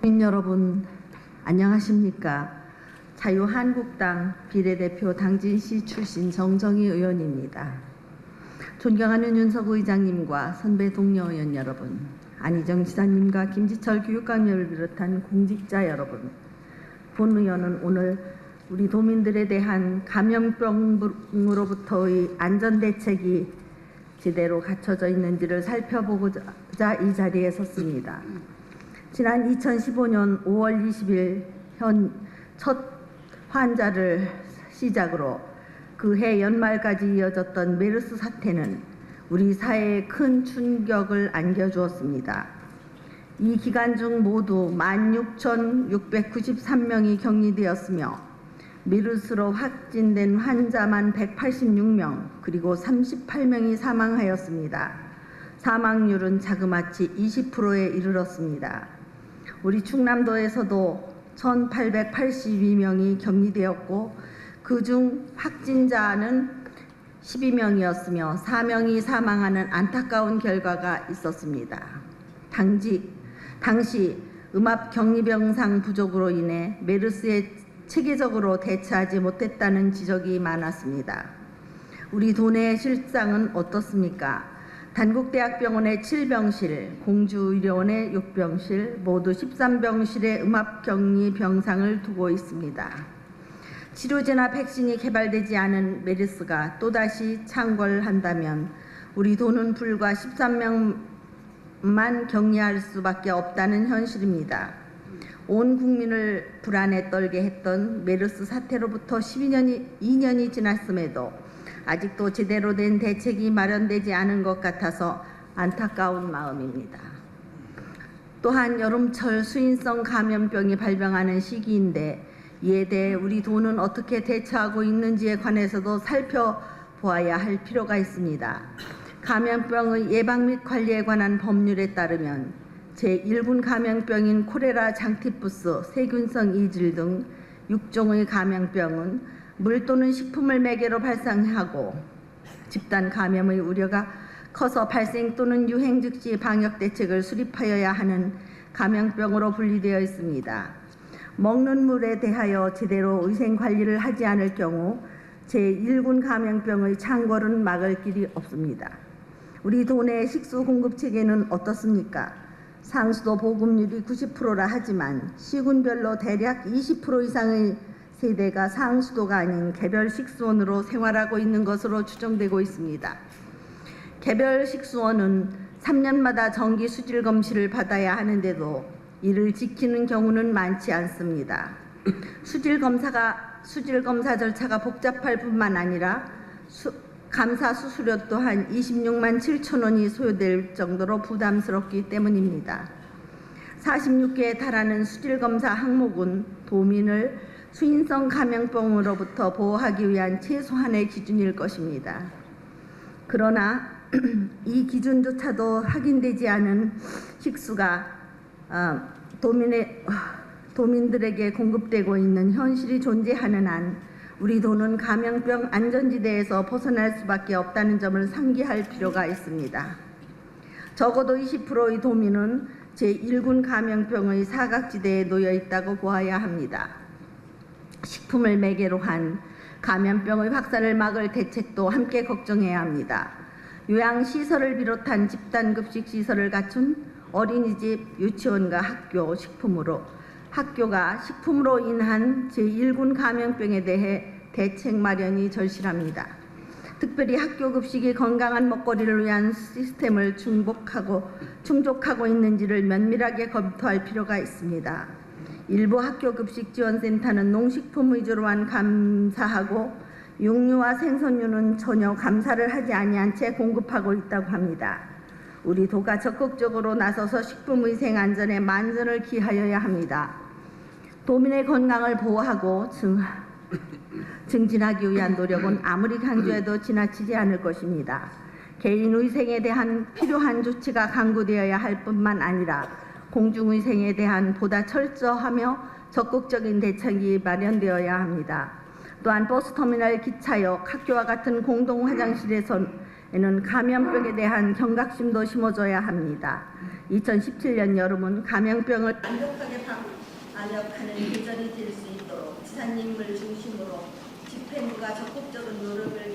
국민 여러분 안녕하십니까? 자유한국당 비례대표 당진시 출신 정정희 의원입니다. 존경하는 윤석우 의장님과 선배 동료 의원 여러분, 안희정 지사님과 김지철 교육감님을 비롯한 공직자 여러분, 본 의원은 오늘 우리 도민들에 대한 감염병으로부터의 안전대책이 제대로 갖춰져 있는지를 살펴보고자 이 자리에 섰습니다. 지난 2015년 5월 20일 첫 환자를 시작으로 그해 연말까지 이어졌던 메르스 사태는 우리 사회에 큰 충격을 안겨주었습니다. 이 기간 중 모두 16,693명이 격리되었으며 메르스로 확진된 환자만 186명, 그리고 38명이 사망하였습니다. 사망률은 자그마치 20%에 이르렀습니다. 우리 충남도에서도 1,882명이 격리되었고 그중 확진자는 12명이었으며 4명이 사망하는 안타까운 결과가 있었습니다. 당시 음압격리병상 부족으로 인해 메르스에 체계적으로 대처하지 못했다는 지적이 많았습니다. 우리 도내의 실상은 어떻습니까? 단국대학병원의 7병실, 공주의료원의 6병실, 모두 13병실의 음압격리 병상을 두고 있습니다. 치료제나 백신이 개발되지 않은 메르스가 또다시 창궐한다면 우리 도는 불과 13명만 격리할 수밖에 없다는 현실입니다. 온 국민을 불안에 떨게 했던 메르스 사태로부터 2년이 지났음에도 아직도 제대로 된 대책이 마련되지 않은 것 같아서 안타까운 마음입니다. 또한 여름철 수인성 감염병이 발병하는 시기인데 이에 대해 우리 도는 어떻게 대처하고 있는지에 관해서도 살펴보아야 할 필요가 있습니다. 감염병의 예방 및 관리에 관한 법률에 따르면 제1군 감염병인 콜레라, 장티푸스, 세균성 이질 등 6종의 감염병은 물 또는 식품을 매개로 발생하고 집단 감염의 우려가 커서 발생 또는 유행 즉시 방역 대책을 수립하여야 하는 감염병으로 분리되어 있습니다. 먹는 물에 대하여 제대로 위생 관리를 하지 않을 경우 제1군 감염병의 창궐은 막을 길이 없습니다. 우리 도내 식수 공급 체계는 어떻습니까? 상수도 보급률이 90%라 하지만 시군별로 대략 20% 이상의 세대가 상수도가 아닌 개별 식수원으로 생활하고 있는 것으로 추정되고 있습니다. 개별 식수원은 3년마다 정기 수질 검시를 받아야 하는데도 이를 지키는 경우는 많지 않습니다. 수질 검사 절차가 복잡할 뿐만 아니라 감사 수수료 또한 26만 7천 원이 소요될 정도로 부담스럽기 때문입니다. 46개에 달하는 수질검사 항목은 도민을 수인성 감염병으로부터 보호하기 위한 최소한의 기준일 것입니다. 그러나 이 기준조차도 확인되지 않은 식수가 도민들에게 공급되고 있는 현실이 존재하는 한 우리 도는 감염병 안전지대에서 벗어날 수밖에 없다는 점을 상기할 필요가 있습니다. 적어도 20%의 도민은 제1군 감염병의 사각지대에 놓여 있다고 보아야 합니다. 식품을 매개로 한 감염병의 확산을 막을 대책도 함께 걱정해야 합니다. 요양시설을 비롯한 집단급식시설을 갖춘 어린이집, 유치원과 학교가 식품으로 인한 제1군 감염병에 대해 대책 마련이 절실합니다. 특별히 학교 급식이 건강한 먹거리를 위한 시스템을 충족하고 있는지를 면밀하게 검토할 필요가 있습니다. 일부 학교 급식 지원센터는 농식품 위주로만 감사하고 육류와 생선류는 전혀 감사를 하지 아니한 채 공급하고 있다고 합니다. 우리 도가 적극적으로 나서서 식품위생 안전에 만전을 기하여야 합니다. 도민의 건강을 보호하고 증진하기 위한 노력은 아무리 강조해도 지나치지 않을 것입니다. 개인위생에 대한 필요한 조치가 강구되어야 할 뿐만 아니라 공중위생에 대한 보다 철저하며 적극적인 대책이 마련되어야 합니다. 또한 버스터미널, 기차역, 학교와 같은 공동 화장실에서는 감염병에 대한 경각심도 심어줘야 합니다. 2017년 여름은 감염병을 완벽하게 방역하는 계절이 될 수 있도록 지사님을 중심으로 집행부가 적극적인 노력을